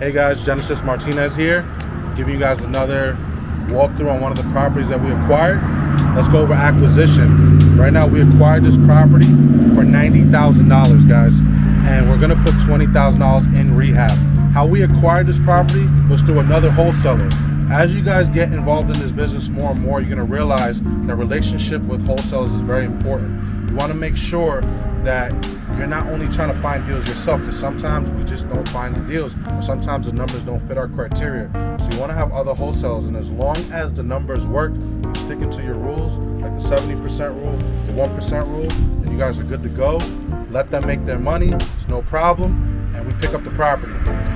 Hey guys, Genesis Martinez here, giving you guys another walkthrough on one of the properties that we acquired. Let's go over acquisition. Right now we acquired this property for $90,000, guys, and we're gonna put $20,000 in rehab. How we acquired this property was through another wholesaler. As you guys get involved in this business more and more, you're gonna realize that relationship with wholesalers is very important. You wanna make sure that you're not only trying to find deals yourself, because sometimes we just don't find the deals, or sometimes the numbers don't fit our criteria. So you want to have other wholesalers, and as long as the numbers work, you stick to your rules, like the 70% rule, the 1% rule, then you guys are good to go. Let them make their money, it's no problem, and we pick up the property.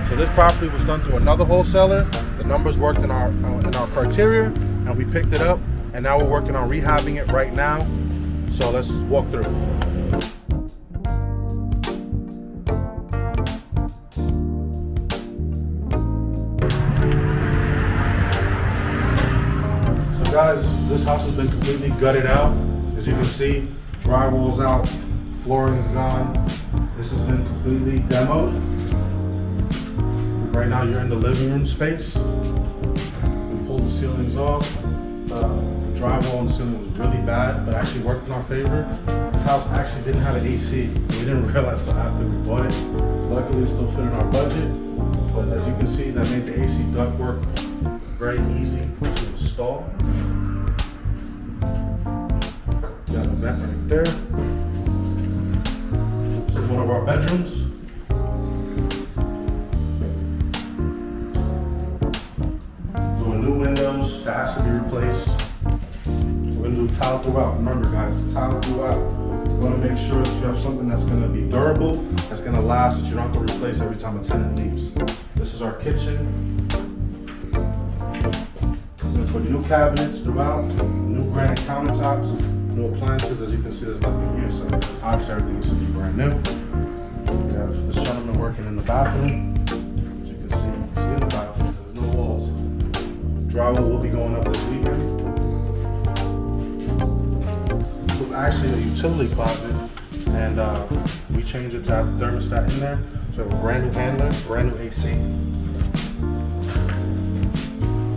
So this property was done through another wholesaler, the numbers worked in our criteria, and we picked it up, and now we're working on rehabbing it right now. So let's walk through. Guys, this house has been completely gutted out. As you can see, drywall's out, flooring's gone. This has been completely demoed. Right now you're in the living room space. We pulled the ceilings off. The drywall and the ceiling was really bad, but actually worked in our favor. This house actually didn't have an AC. We didn't realize until after we bought it. Luckily it still fit in our budget, but as you can see, that made the AC ductwork very easy to install. Got a vent right there. This is one of our bedrooms. Doing new windows, that has to be replaced. We're gonna do tile throughout. Remember guys, tile throughout. You wanna make sure that you have something that's gonna be durable, that's gonna last, that you don't have to replace every time a tenant leaves. This is our kitchen. Put new cabinets throughout, new granite countertops, new appliances. As you can see, there's nothing here, so obviously everything needs to be brand new. We have this gentleman working in the bathroom. As you can see in the bathroom, there's no walls. Drywall will be going up this weekend. This was actually a utility closet, and we changed it to have the thermostat in there. So we have a brand new handler, brand new AC.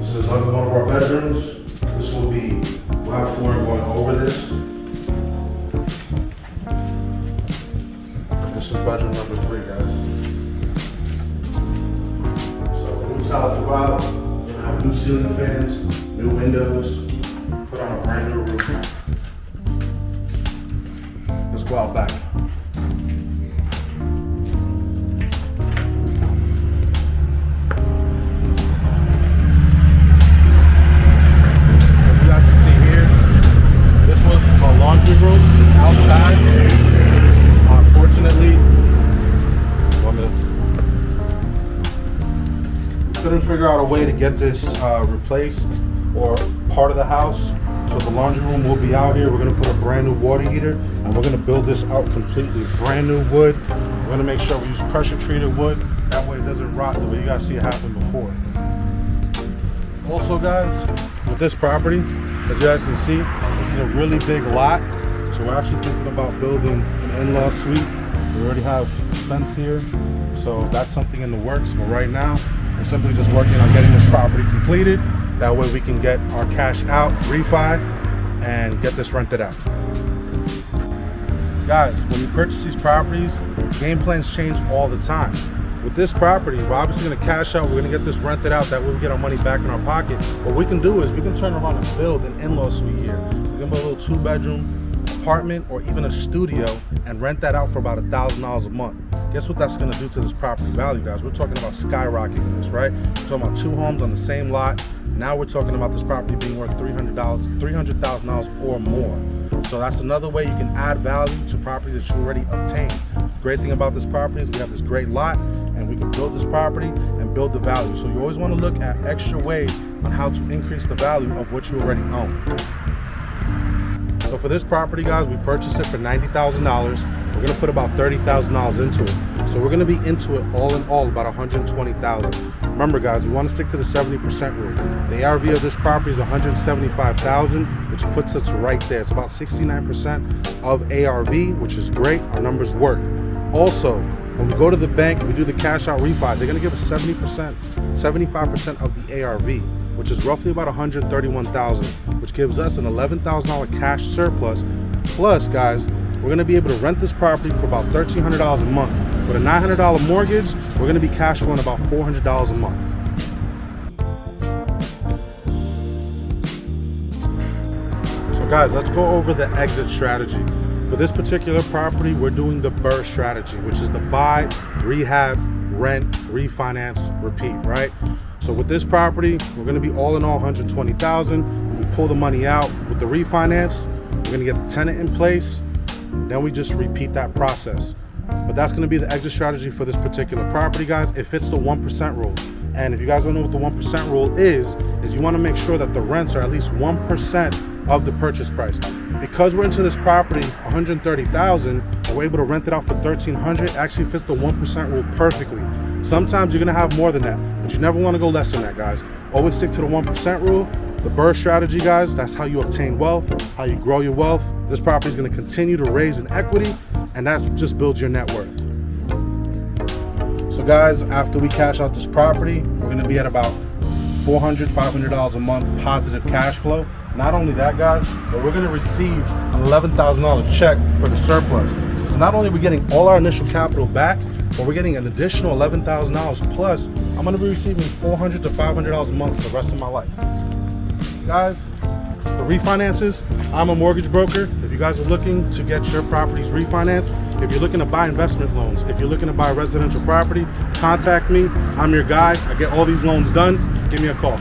This is another one of our bedrooms. This will be, we'll have flooring going over this. This is bedroom number 3, guys. So new tile throughout, we're gonna have new ceiling fans, new windows, put on a brand new roof. Let's go out back. Laundry room outside. Unfortunately, we couldn't figure out a way to get this replaced or part of the house. So the laundry room will be out here. We're gonna put a brand new water heater, and we're gonna build this out completely. Brand new wood. We're gonna make sure we use pressure treated wood. That way it doesn't rot the way you guys see it happen before. Also guys, with this property, as you guys can see, this is a really big lot. So we're actually thinking about building an in-law suite. We already have fence here, so that's something in the works. But right now, we're simply just working on getting this property completed. That way we can get our cash out, refi, and get this rented out. Guys, when you purchase these properties, game plans change all the time. With this property, we're obviously gonna cash out, we're gonna get this rented out, that way we get our money back in our pocket. What we can do is we can turn around and build an in-law suite here. We can build a little 2-bedroom apartment or even a studio and rent that out for about $1,000 a month. Guess what that's gonna do to this property value, guys? We're talking about skyrocketing this, right? We're talking about 2 homes on the same lot. Now we're talking about this property being worth $300,000 or more. So that's another way you can add value to property that you already obtained. Great thing about this property is we have this great lot, and we can build this property and build the value. So you always want to look at extra ways on how to increase the value of what you already own. So for this property, guys, we purchased it for $90,000. We're gonna put about $30,000 into it. So we're gonna be into it all in all about $120,000. Remember guys, we wanna stick to the 70% rule. The ARV of this property is $175,000, which puts us right there. It's about 69% of ARV, which is great. Our numbers work. Also, When we go to the bank, we do the cash out refi, they're gonna give us 70%, 75% of the ARV, which is roughly about $131,000, which gives us an $11,000 cash surplus. Plus, guys, we're gonna be able to rent this property for about $1,300 a month. With a $900 mortgage, we're gonna be cash flowing about $400 a month. So guys, let's go over the exit strategy. For this particular property, we're doing the BRRRR strategy, which is the buy, rehab, rent, refinance, repeat, right? So with this property, we're gonna be all in all $120,000. We pull the money out with the refinance, we're gonna get the tenant in place, then we just repeat that process. But that's gonna be the exit strategy for this particular property, guys. It fits the 1% rule. And if you guys don't know what the 1% rule is you wanna make sure that the rents are at least 1% of the purchase price. Because we're into this property $130,000 and we're able to rent it out for $1,300, actually fits the 1% rule perfectly. Sometimes you're gonna have more than that, but you never wanna go less than that, guys. Always stick to the 1% rule. The BRRRR strategy, guys, that's how you obtain wealth, how you grow your wealth. This property is gonna continue to raise in equity, and that just builds your net worth. So guys, after we cash out this property, we're gonna be at about $400, $500 a month positive cash flow. Not only that, guys, but we're gonna receive an $11,000 check for the surplus. So not only are we getting all our initial capital back, but we're getting an additional $11,000 plus. I'm gonna be receiving $400 to $500 a month for the rest of my life. Guys, the refinances, I'm a mortgage broker. If you guys are looking to get your properties refinanced, if you're looking to buy investment loans, if you're looking to buy residential property, contact me. I'm your guy. I get all these loans done. Give me a call.